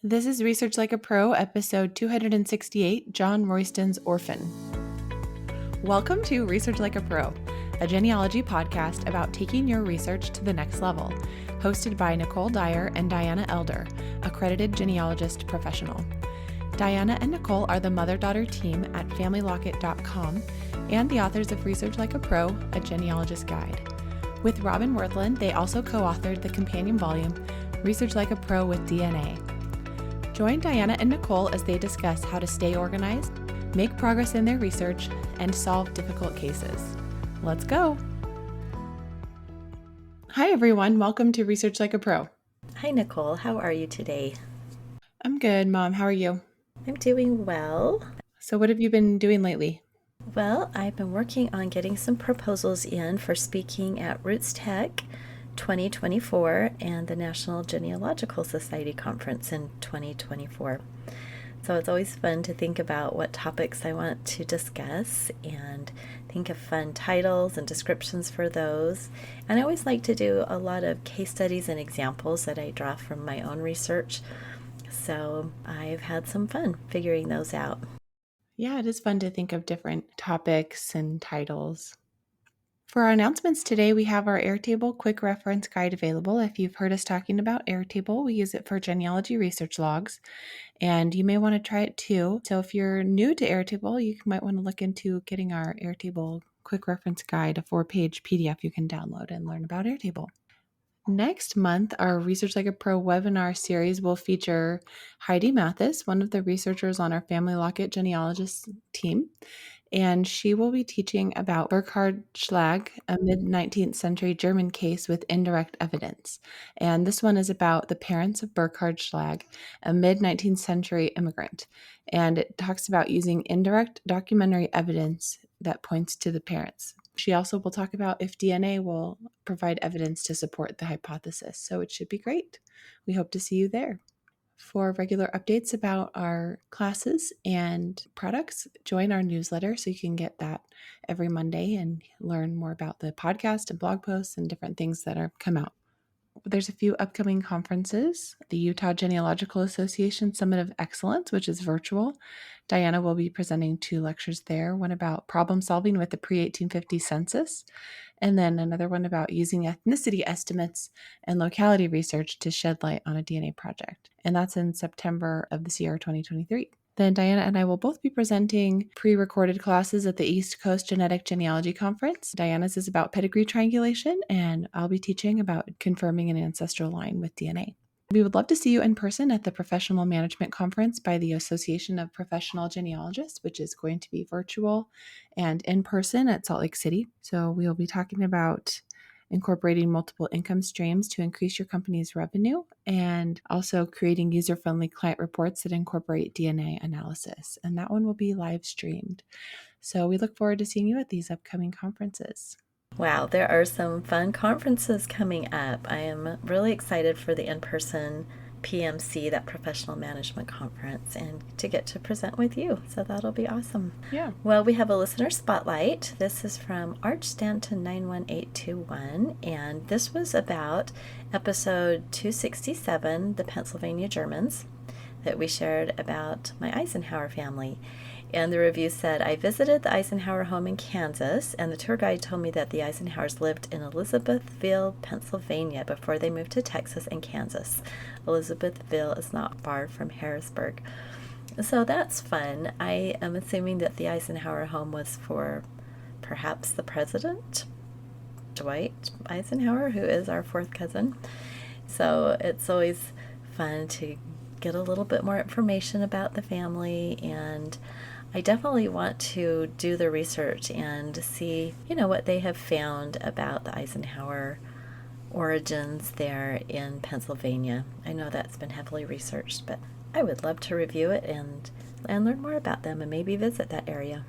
This is Research Like a Pro, episode 268, John Royston's Orphan. Welcome to Research Like a Pro, a genealogy podcast about taking your research to the next level, hosted by Nicole Dyer and Diana Elder, accredited genealogist professional. Diana and Nicole are the mother-daughter team at FamilyLocket.com and the authors of Research Like a Pro, a genealogist guide. With Robin Worthland, they also co-authored the companion volume, Research Like a Pro with DNA. Join Diana and Nicole as they discuss how to stay organized, make progress in their research, and solve difficult cases. Let's go! Hi everyone, welcome to Research Like a Pro. Hi Nicole, how are you today? I'm good, Mom. How are you? I'm doing well. So what have you been doing lately? Well, I've been working on getting some proposals in for speaking at Roots Tech 2024 and the National Genealogical Society Conference in 2024. So it's always fun to think about what topics I want to discuss and think of fun titles and descriptions for those. And I always like to do a lot of case studies and examples that I draw from my own research. So I've had some fun figuring those out. Yeah, it is fun to think of different topics and titles. For our announcements today, we have our Airtable quick reference guide available. If you've heard us talking about Airtable, we use it for genealogy research logs, and you may want to try it too. So if you're new to Airtable, you might want to look into getting our Airtable quick reference guide, a 4-page PDF you can download and learn about Airtable. Next month, our Research Like a Pro webinar series will feature Heidi Mathis, one of the researchers on our Family Locket genealogist team, and she will be teaching about Burkhard Schlag, a mid-19th century German case with indirect evidence. And this one is about the parents of Burkhard Schlag, a mid-19th century immigrant. And it talks about using indirect documentary evidence that points to the parents. She also will talk about if DNA will provide evidence to support the hypothesis. So it should be great. We hope to see you there. For regular updates about our classes and products, join our newsletter so you can get that every Monday and learn more about the podcast and blog posts and different things that are come out. There's a few upcoming conferences. The Utah Genealogical Association Summit of Excellence, which is virtual. Diana will be presenting 2 lectures there, one about problem solving with the pre-1850 census, and then another one about using ethnicity estimates and locality research to shed light on a DNA project. And that's in September of this year, 2023. Then Diana and I will both be presenting pre-recorded classes at the East Coast Genetic Genealogy Conference. Diana's is about pedigree triangulation, and I'll be teaching about confirming an ancestral line with DNA. We would love to see you in person at the Professional Management Conference by the Association of Professional Genealogists, which is going to be virtual and in person at Salt Lake City. So we'll be talking about incorporating multiple income streams to increase your company's revenue, and also creating user-friendly client reports that incorporate DNA analysis. And that one will be live streamed. So we look forward to seeing you at these upcoming conferences. Wow, there are some fun conferences coming up. I am really excited for the in-person PMC, that professional management conference, and to get to present with you. So that'll be awesome. Yeah. Well, we have a listener spotlight. This is from Arch Stanton 91821, and this was about episode 267, the Pennsylvania Germans, that we shared about my Eisenhower family. And the review said, I visited the Eisenhower home in Kansas, and the tour guide told me that the Eisenhowers lived in Elizabethville, Pennsylvania, before they moved to Texas and Kansas. Elizabethville is not far from Harrisburg. So that's fun. I am assuming that the Eisenhower home was for perhaps the president, Dwight Eisenhower, who is our 4th cousin. So it's always fun to get a little bit more information about the family, and I definitely want to do the research and see, what they have found about the Eisenhower origins there in Pennsylvania. I know that's been heavily researched, but I would love to review it and learn more about them and maybe visit that area.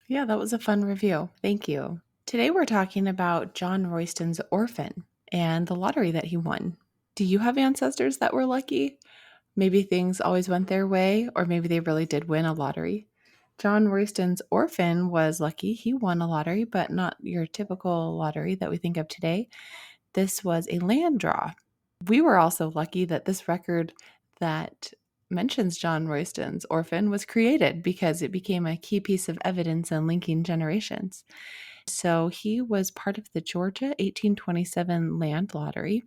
Yeah, that was a fun review. Thank you. Today we're talking about John Royston's Orphan and the lottery that he won. Do you have ancestors that were lucky? Maybe things always went their way, or maybe they really did win a lottery. John Royston's Orphan was lucky. He won a lottery, but not your typical lottery that we think of today. This was a land draw. We were also lucky that this record that mentions John Royston's Orphan was created because it became a key piece of evidence in linking generations. So he was part of the Georgia 1827 land lottery.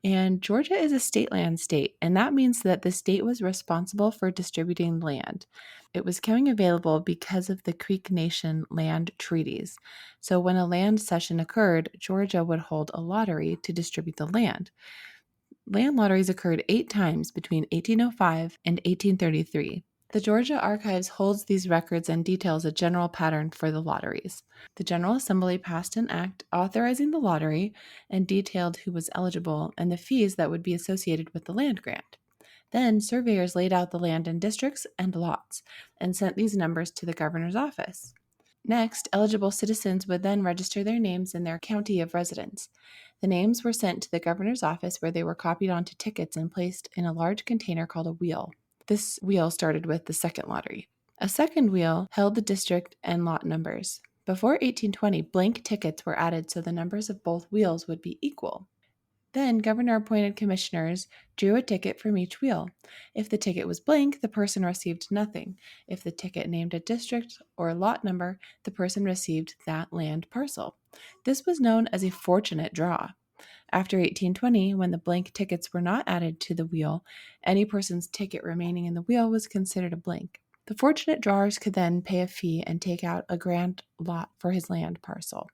And Georgia is a state land state, and that means that the state was responsible for distributing land. It was coming available because of the Creek Nation land treaties. So when a land cession occurred, Georgia would hold a lottery to distribute the land. Land lotteries occurred 8 times between 1805 and 1833. The Georgia Archives holds these records and details a general pattern for the lotteries. The General Assembly passed an act authorizing the lottery and detailed who was eligible and the fees that would be associated with the land grant. Then surveyors laid out the land in districts and lots and sent these numbers to the governor's office. Next, eligible citizens would then register their names in their county of residence. The names were sent to the governor's office where they were copied onto tickets and placed in a large container called a wheel. This wheel started with the second lottery. A second wheel held the district and lot numbers. Before 1820, blank tickets were added so the numbers of both wheels would be equal. Then, governor-appointed commissioners drew a ticket from each wheel. If the ticket was blank, the person received nothing. If the ticket named a district or lot number, the person received that land parcel. This was known as a fortunate draw. After 1820, when the blank tickets were not added to the wheel, any person's ticket remaining in the wheel was considered a blank. The fortunate drawers could then pay a fee and take out a grant lot for his land parcel.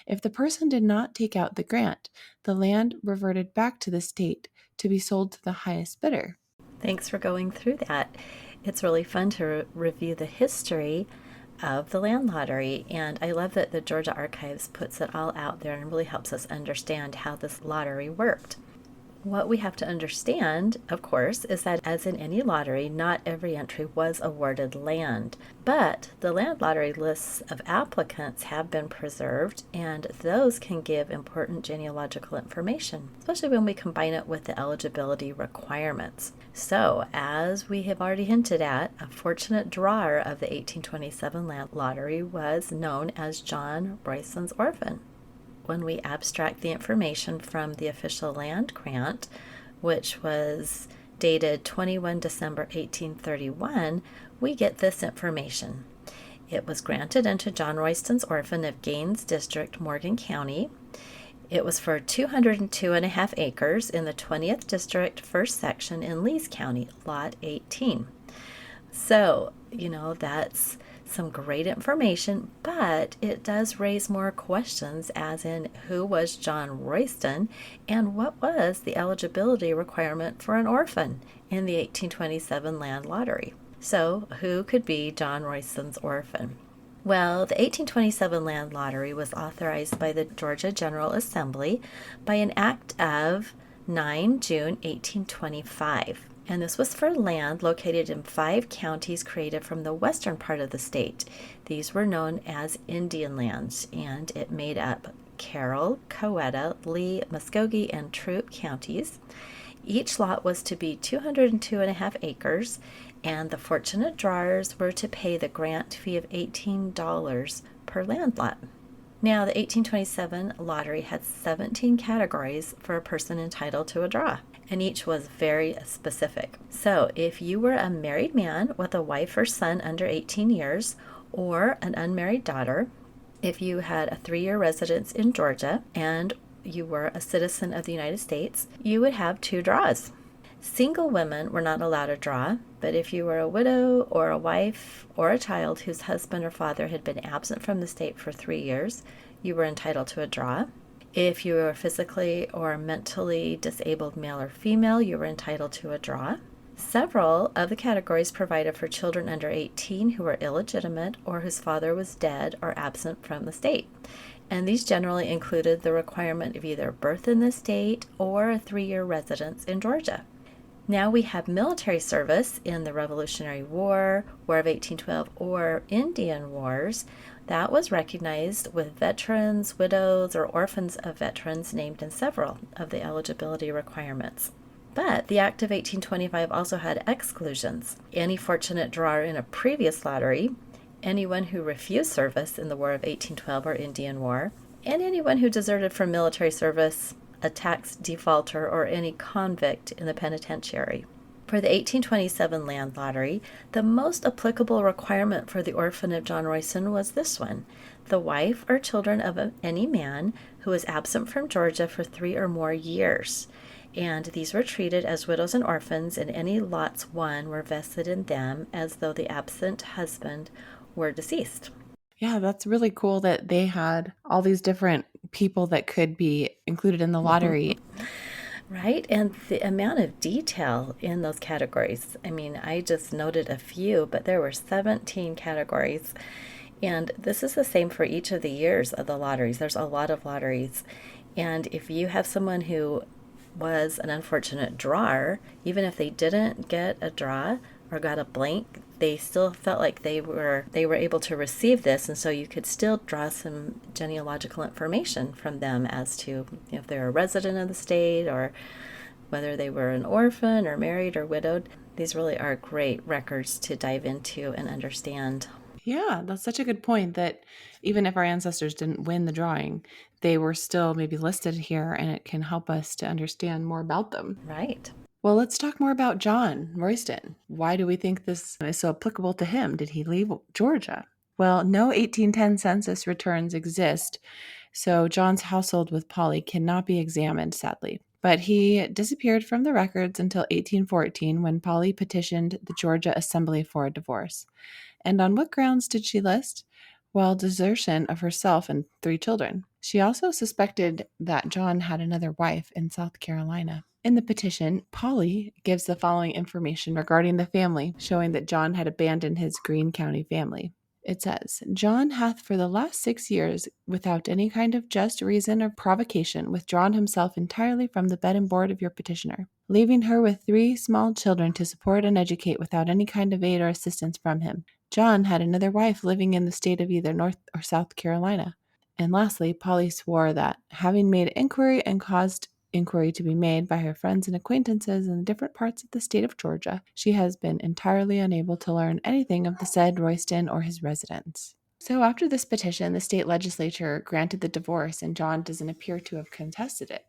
If the person did not take out the grant, the land reverted back to the state to be sold to the highest bidder. Thanks for going through that. It's really fun to review the history of the land lottery, and I love that the Georgia Archives puts it all out there and really helps us understand how this lottery worked. What we have to understand, of course, is that as in any lottery, not every entry was awarded land, but the land lottery lists of applicants have been preserved, and those can give important genealogical information, especially when we combine it with the eligibility requirements. So, as we have already hinted at, a fortunate drawer of the 1827 land lottery was known as John Royston's Orphan. When we abstract the information from the official land grant, which was dated 21 December 1831, we get this information. It was granted unto John Royston's Orphan of Gaines District, Morgan County. It was for 202.5 acres in the 20th District, 1st Section in Lees County, Lot 18. So, that's some great information, but it does raise more questions, as in who was John Royston and what was the eligibility requirement for an orphan in the 1827 land lottery. So, who could be John Royston's orphan? Well, the 1827 land lottery was authorized by the Georgia General Assembly by an act of 9 June 1825. And this was for land located in 5 counties created from the western part of the state. These were known as Indian lands, and it made up Carroll, Coweta, Lee, Muskogee, and Troup counties. Each lot was to be 202.5 acres, and the fortunate drawers were to pay the grant fee of $18 per land lot. Now, the 1827 lottery had 17 categories for a person entitled to a draw, and each was very specific. So, if you were a married man with a wife or son under 18 years, or an unmarried daughter, if you had a 3-year residence in Georgia, and you were a citizen of the United States, you would have 2 draws. Single women were not allowed a draw, but if you were a widow or a wife or a child whose husband or father had been absent from the state for 3 years, you were entitled to a draw. If you were physically or mentally disabled male or female, you were entitled to a draw. Several of the categories provided for children under 18 who were illegitimate or whose father was dead or absent from the state. And these generally included the requirement of either birth in the state or a 3-year residence in Georgia. Now we have military service in the Revolutionary War, War of 1812, or Indian Wars. That was recognized with veterans, widows, or orphans of veterans named in several of the eligibility requirements. But the Act of 1825 also had exclusions. Any fortunate drawer in a previous lottery, anyone who refused service in the War of 1812 or Indian War, and anyone who deserted from military service, a tax defaulter, or any convict in the penitentiary. For the 1827 land lottery, the most applicable requirement for the orphan of John Royston was this one: the wife or children of any man who was absent from Georgia for 3 or more years. And these were treated as widows and orphans, and any lots won were vested in them as though the absent husband were deceased. Yeah, that's really cool that they had all these different people that could be included in the lottery. Right? And the amount of detail in those categories. I mean, I just noted a few, but there were 17 categories. And this is the same for each of the years of the lotteries. There's a lot of lotteries. And if you have someone who was an unfortunate drawer, even if they didn't get a draw or got a blank, they still felt like they were able to receive this, and so you could still draw some genealogical information from them as to if they're a resident of the state or whether they were an orphan or married or widowed. These really are great records to dive into and understand. Yeah, that's such a good point that even if our ancestors didn't win the drawing, they were still maybe listed here, and it can help us to understand more about them. Right. Well, let's talk more about John Royston. Why do we think this is so applicable to him? Did he leave Georgia? Well, no 1810 census returns exist, so John's household with Polly cannot be examined, sadly. But he disappeared from the records until 1814 when Polly petitioned the Georgia Assembly for a divorce. And on what grounds did she list? Well, desertion of herself and 3 children. She also suspected that John had another wife in South Carolina. In the petition, Polly gives the following information regarding the family, showing that John had abandoned his Greene County family. It says, John hath for the last 6 years, without any kind of just reason or provocation, withdrawn himself entirely from the bed and board of your petitioner, leaving her with 3 small children to support and educate without any kind of aid or assistance from him. John had another wife living in the state of either North or South Carolina. And lastly, Polly swore that, having made inquiry and caused inquiry to be made by her friends and acquaintances in the different parts of the state of Georgia, she has been entirely unable to learn anything of the said Royston or his residence. So after this petition, the state legislature granted the divorce, and John doesn't appear to have contested it.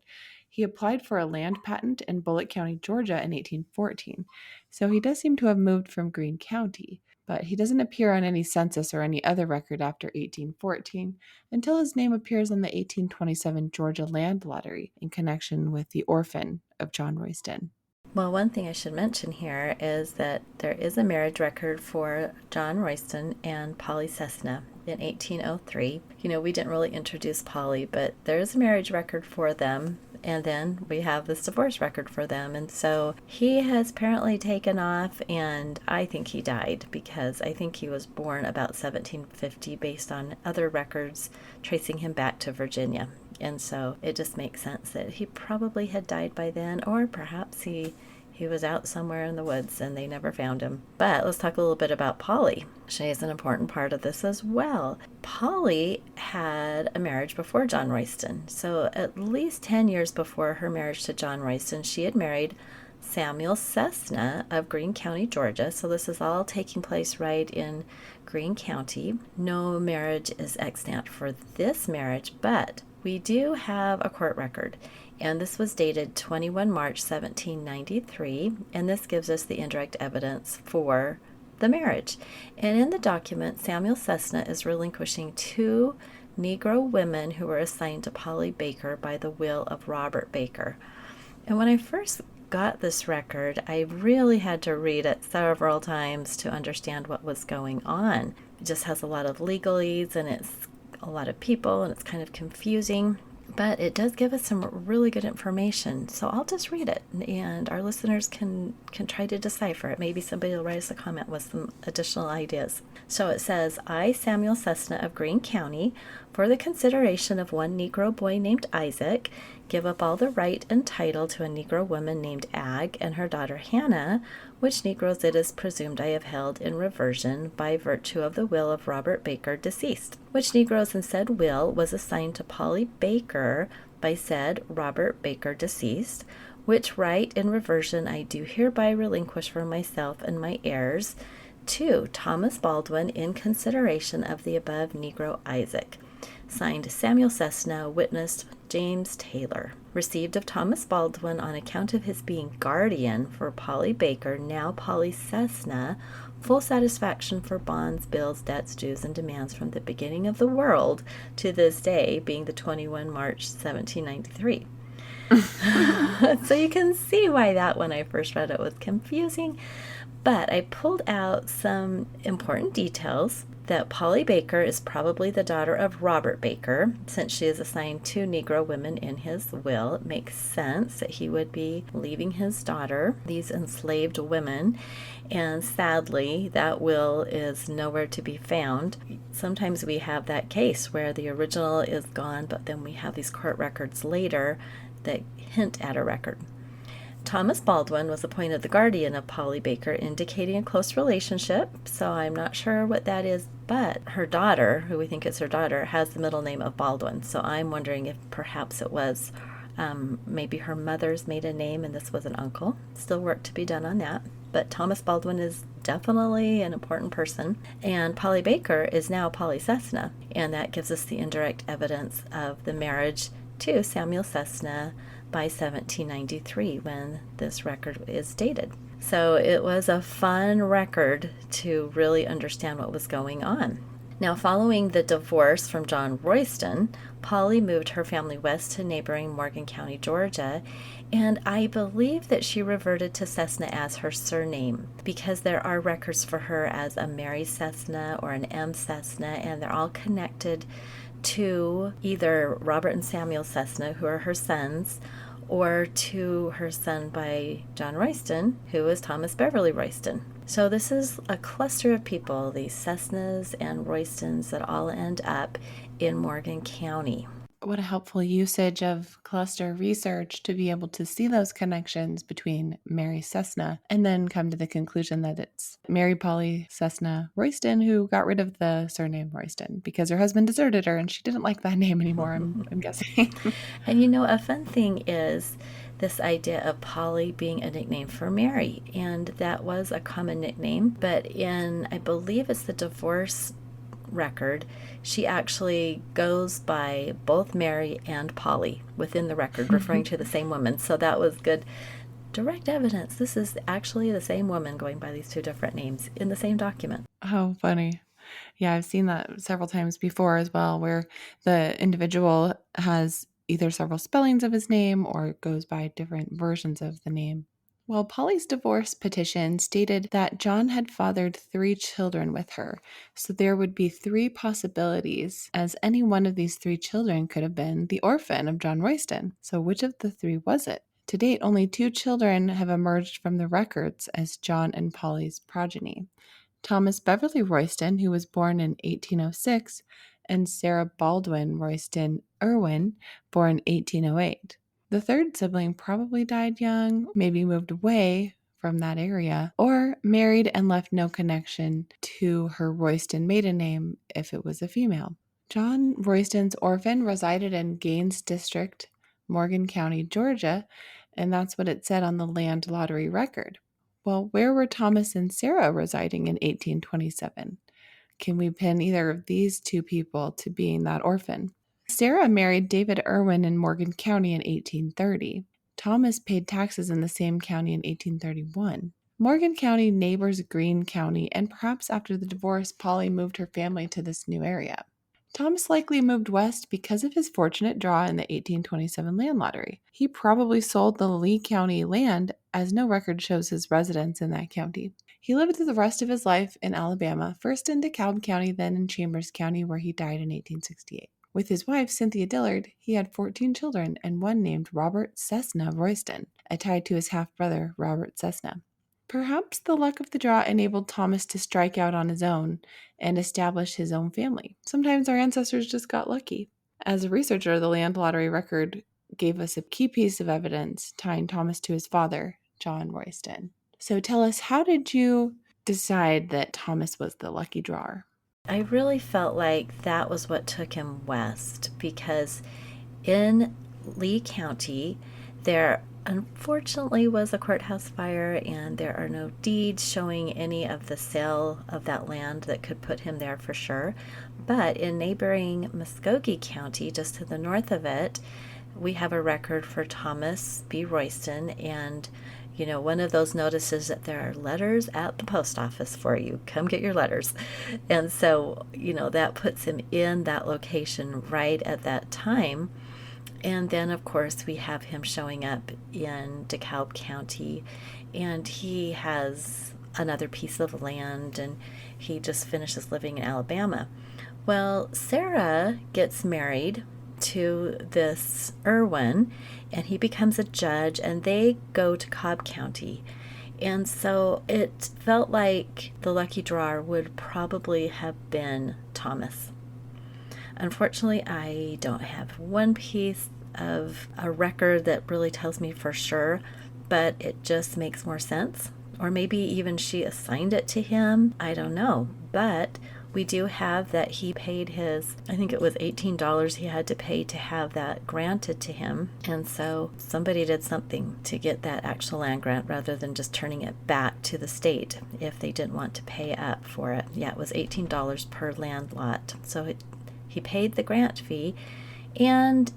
He applied for a land patent in Bullitt County, Georgia in 1814, so he does seem to have moved from Greene County, but he doesn't appear on any census or any other record after 1814 until his name appears on the 1827 Georgia Land Lottery in connection with the orphan of John Royston. Well, one thing I should mention here is that there is a marriage record for John Royston and Polly Cessna in 1803. We didn't really introduce Polly, but there is a marriage record for them. And then we have this divorce record for them. And so he has apparently taken off, and I think he died because I think he was born about 1750 based on other records tracing him back to Virginia. And so it just makes sense that he probably had died by then, or perhaps he was out somewhere in the woods and they never found him. But let's talk a little bit about Polly. She is an important part of this as well. Polly had a marriage before John Royston. So at least 10 years before her marriage to John Royston, she had married Samuel Cessna of Greene County, Georgia. So this is all taking place right in Greene County. No marriage is extant for this marriage, but we do have a court record, and this was dated 21 March 1793, and this gives us the indirect evidence for the marriage. And in the document, Samuel Cessna is relinquishing 2 Negro women who were assigned to Polly Baker by the will of Robert Baker. And when I first got this record, I really had to read it several times to understand what was going on. It just has a lot of legalese, and it's a lot of people, and it's kind of confusing, but it does give us some really good information. So I'll just read it, and our listeners can try to decipher it. Maybe somebody will write us a comment with some additional ideas. So it says, I, Samuel Cessna of Greene County, for the consideration of one Negro boy named Isaac, give up all the right and title to a Negro woman named Ag and her daughter Hannah, which Negroes it is presumed I have held in reversion by virtue of the will of Robert Baker deceased, which Negroes in said will was assigned to Polly Baker by said Robert Baker deceased, which right in reversion I do hereby relinquish for myself and my heirs, to Thomas Baldwin in consideration of the above Negro Isaac. Signed, Samuel Cessna, witnessed James Taylor, received of Thomas Baldwin on account of his being guardian for Polly Baker, now Polly Cessna, full satisfaction for bonds, bills, debts, dues, and demands from the beginning of the world to this day, being the 21 March 1793. So you can see why that, when I first read it, was confusing. But I pulled out some important details. That Polly Baker is probably the daughter of Robert Baker, since she is assigned 2 Negro women in his will. It makes sense that he would be leaving his daughter, these enslaved women, and sadly, that will is nowhere to be found. Sometimes we have that case where the original is gone, but then we have these court records later that hint at a record. Thomas Baldwin was appointed the guardian of Polly Baker, indicating a close relationship, so I'm not sure what that is, but her daughter, who we think is her daughter, has the middle name of Baldwin, so I'm wondering if perhaps it was maybe her mother's maiden name and this was an uncle. Still work to be done on that, but Thomas Baldwin is definitely an important person, and Polly Baker is now Polly Cessna, and that gives us the indirect evidence of the marriage to Samuel Cessna by 1793 when this record is dated. So it was a fun record to really understand what was going on. Now, following the divorce from John Royston, Polly moved her family west to neighboring Morgan County, Georgia, and I believe that she reverted to Cessna as her surname because there are records for her as a Mary Cessna or an M Cessna, and they're all connected to either Robert and Samuel Cessna, who are her sons, or to her son by John Royston, who is Thomas Beverly Royston. So this is a cluster of people, these Cessnas and Roystons, that all end up in Morgan County. What a helpful usage of cluster research to be able to see those connections between Mary Cessna and then come to the conclusion that it's Mary Polly Cessna Royston who got rid of the surname Royston because her husband deserted her and she didn't like that name anymore, I'm guessing. And you know, a fun thing is this idea of Polly being a nickname for Mary, and that was a common nickname, but in, I believe it's the divorce record, she actually goes by both Mary and Polly within the record, referring to the same woman. So that was good direct evidence. This is actually the same woman going by these 2 different names in the same document. Oh, funny. Yeah, I've seen that several times before as well, where the individual has either several spellings of his name or goes by different versions of the name. Well, Polly's divorce petition stated that John had fathered 3 children with her, so there would be 3 possibilities, as any one of these 3 children could have been the orphan of John Royston. So which of the 3 was it? To date, only 2 children have emerged from the records as John and Polly's progeny. Thomas Beverly Royston, who was born in 1806, and Sarah Baldwin Royston Irwin, born 1808. The third sibling probably died young, maybe moved away from that area, or married and left no connection to her Royston maiden name if it was a female. John Royston's orphan resided in Gaines District, Morgan County, Georgia, and that's what it said on the land lottery record. Well, where were Thomas and Sarah residing in 1827? Can we pin either of these 2 people to being that orphan? Sarah married David Irwin in Morgan County in 1830. Thomas paid taxes in the same county in 1831. Morgan County neighbors Greene County, and perhaps after the divorce, Polly moved her family to this new area. Thomas likely moved west because of his fortunate draw in the 1827 land lottery. He probably sold the Lee County land, as no record shows his residence in that county. He lived the rest of his life in Alabama, first in DeKalb County, then in Chambers County, where he died in 1868. With his wife, Cynthia Dillard, he had 14 children and one named Robert Cessna Royston, a tie to his half-brother, Robert Cessna. Perhaps the luck of the draw enabled Thomas to strike out on his own and establish his own family. Sometimes our ancestors just got lucky. As a researcher, the land lottery record gave us a key piece of evidence tying Thomas to his father, John Royston. So tell us, how did you decide that Thomas was the lucky drawer? I really felt like that was what took him west, because in Lee County, there unfortunately was a courthouse fire, and there are no deeds showing any of the sale of that land that could put him there for sure. But in neighboring Muskogee County, just to the north of it, we have a record for Thomas B Royston, and one of those notices that there are letters at the post office for you. Come get your letters. And so, that puts him in that location right at that time. And then, of course, we have him showing up in DeKalb County, and he has another piece of land, and he just finishes living in Alabama. Well, Sarah gets married to this Irwin, and he becomes a judge, and they go to Cobb County. And so it felt like the lucky drawer would probably have been Thomas. Unfortunately, I don't have one piece of a record that really tells me for sure, but it just makes more sense. Or maybe even she assigned it to him. I don't know. But we do have that he paid his, I think it was $18 he had to pay to have that granted to him. And so somebody did something to get that actual land grant rather than just turning it back to the state if they didn't want to pay up for it. Yeah, it was $18 per land lot. So he paid the grant fee, and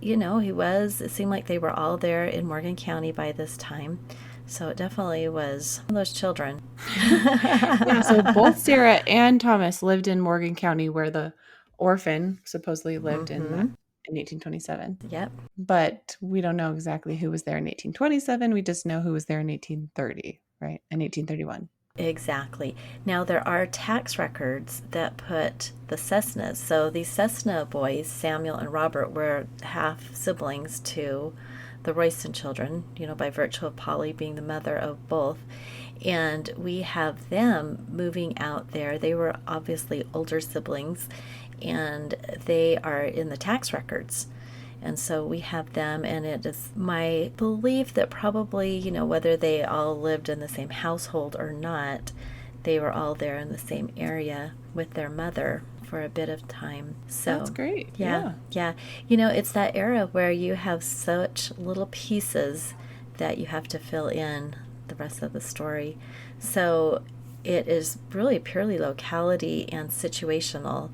it seemed like they were all there in Morgan County by this time. So it definitely was one of those children. Yeah, so both Sarah and Thomas lived in Morgan County, where the orphan supposedly lived in 1827. Yep. But we don't know exactly who was there in 1827. We just know who was there in 1830, right? In 1831. Exactly. Now, there are tax records that put the Cessnas. So these Cessna boys, Samuel and Robert, were half siblings to the Royston children, by virtue of Polly being the mother of both. And we have them moving out there. They were obviously older siblings, and they are in the tax records. And so we have them, and it is my belief that probably, whether they all lived in the same household or not, they were all there in the same area with their mother for a bit of time. So that's great. Yeah. It's that era where you have such little pieces that you have to fill in the rest of the story. So it is really purely locality and situational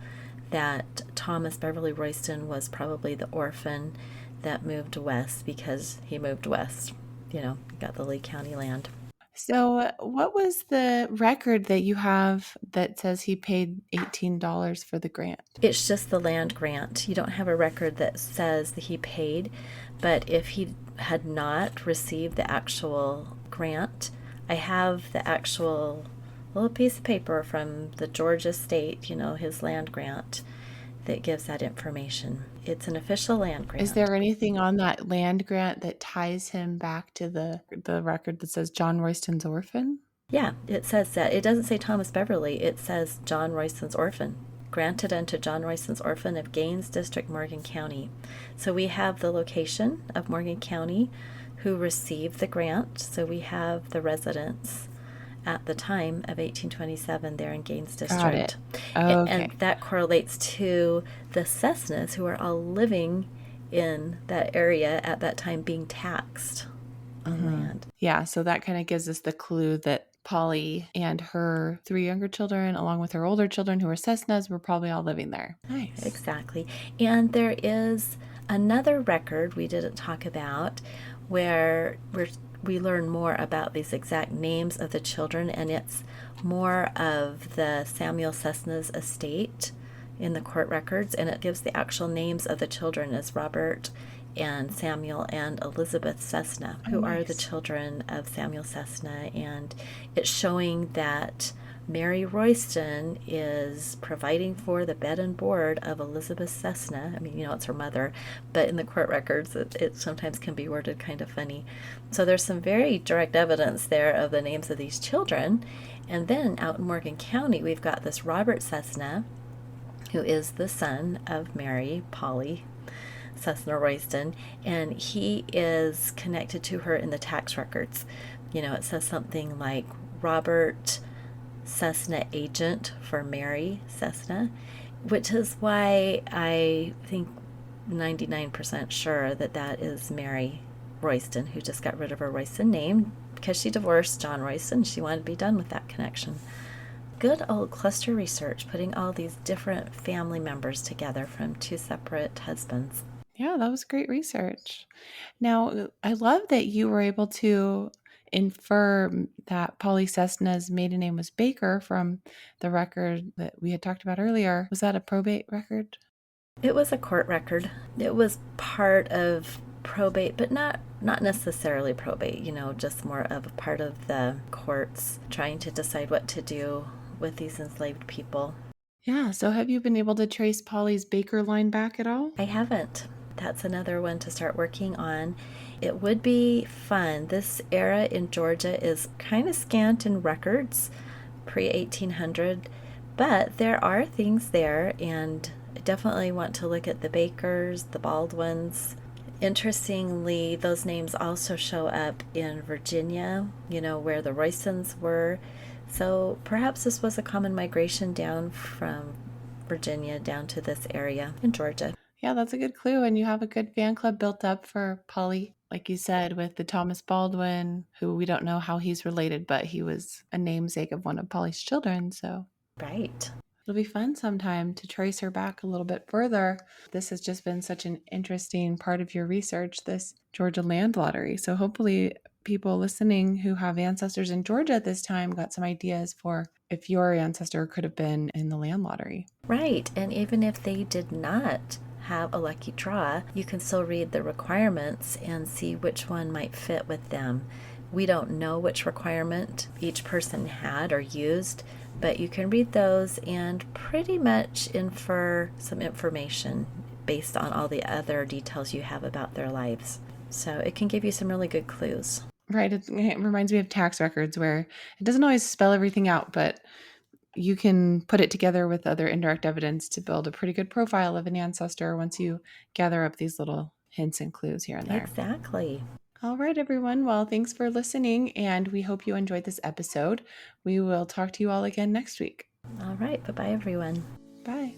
that Thomas Beverly Royston was probably the orphan that moved west because he moved west, got the Lee County land. So what was the record that you have that says he paid $18 for the grant? It's just the land grant. You don't have a record that says that he paid, but if he had not received the actual grant, I have the actual little piece of paper from the Georgia state, his land grant, that gives that information. It's an official land grant. Is there anything on that land grant that ties him back to the record that says John Royston's orphan? Yeah, it says that. It doesn't say Thomas Beverly. It says John Royston's orphan. Granted unto John Royston's orphan of Gaines District, Morgan County. So we have the location of Morgan County who received the grant. So we have the residents at the time of 1827 there in Gaines District. Got it. Okay. And that correlates to the Cessnas, who are all living in that area at that time being taxed on land. Yeah, so that kind of gives us the clue that Polly and her 3 younger children, along with her older children who were Cessnas, were probably all living there. Nice. Exactly. And there is another record we didn't talk about where we learn more about these exact names of the children, and it's more of the Samuel Cessna's estate in the court records, and it gives the actual names of the children as Robert and Samuel and Elizabeth Cessna, who are the children of Samuel Cessna, and it's showing that Mary Royston is providing for the bed and board of Elizabeth Cessna. I mean, it's her mother, but in the court records, it sometimes can be worded kind of funny. So there's some very direct evidence there of the names of these children. And then out in Morgan County, we've got this Robert Cessna, who is the son of Mary, Polly Cessna Royston, and he is connected to her in the tax records. It says something like Robert Cessna agent for Mary Cessna, which is why I think 99% sure that is Mary Royston, who just got rid of her Royston name because she divorced John Royston. She wanted to be done with that connection. Good old cluster research, putting all these different family members together from 2 separate husbands. Yeah, that was great research. Now, I love that you were able to infer that Polly Cessna's maiden name was Baker from the record that we had talked about earlier. Was that a probate record? It was a court record. It was part of probate, but not necessarily probate, just more of a part of the courts trying to decide what to do with these enslaved people. Yeah, so have you been able to trace Polly's Baker line back at all? I haven't. That's another one to start working on. It would be fun. This era in Georgia is kind of scant in records, pre 1800, but there are things there, and I definitely want to look at the Bakers, the Baldwins. Interestingly, those names also show up in Virginia, where the Roystons were. So perhaps this was a common migration down from Virginia down to this area in Georgia. Yeah, that's a good clue. And you have a good fan club built up for Polly, like you said, with the Thomas Baldwin, who we don't know how he's related, but he was a namesake of one of Polly's children. So Right. it'll be fun sometime to trace her back a little bit further. This has just been such an interesting part of your research, this Georgia land lottery. So hopefully people listening who have ancestors in Georgia at this time got some ideas for if your ancestor could have been in the land lottery. Right. And even if they did not have a lucky draw, you can still read the requirements and see which one might fit with them. We don't know which requirement each person had or used, but you can read those and pretty much infer some information based on all the other details you have about their lives. So it can give you some really good clues. Right. It reminds me of tax records where it doesn't always spell everything out, but you can put it together with other indirect evidence to build a pretty good profile of an ancestor once you gather up these little hints and clues here and there. Exactly. All right, everyone. Well, thanks for listening, and we hope you enjoyed this episode. We will talk to you all again next week. All right. Bye-bye, everyone. Bye.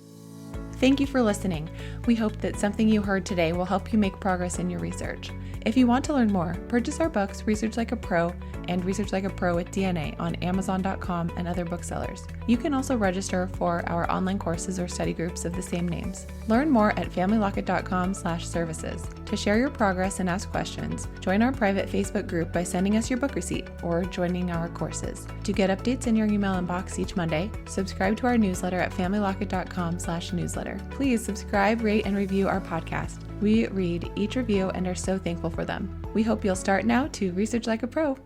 Thank you for listening. We hope that something you heard today will help you make progress in your research. If you want to learn more, purchase our books, Research Like a Pro and Research Like a Pro with DNA on Amazon.com and other booksellers. You can also register for our online courses or study groups of the same names. Learn more at familylocket.com/services. To share your progress and ask questions, join our private Facebook group by sending us your book receipt or joining our courses. To get updates in your email inbox each Monday, subscribe to our newsletter at familylocket.com/newsletter. Please subscribe, rate, and review our podcast. We read each review and are so thankful for them. We hope you'll start now to research like a pro.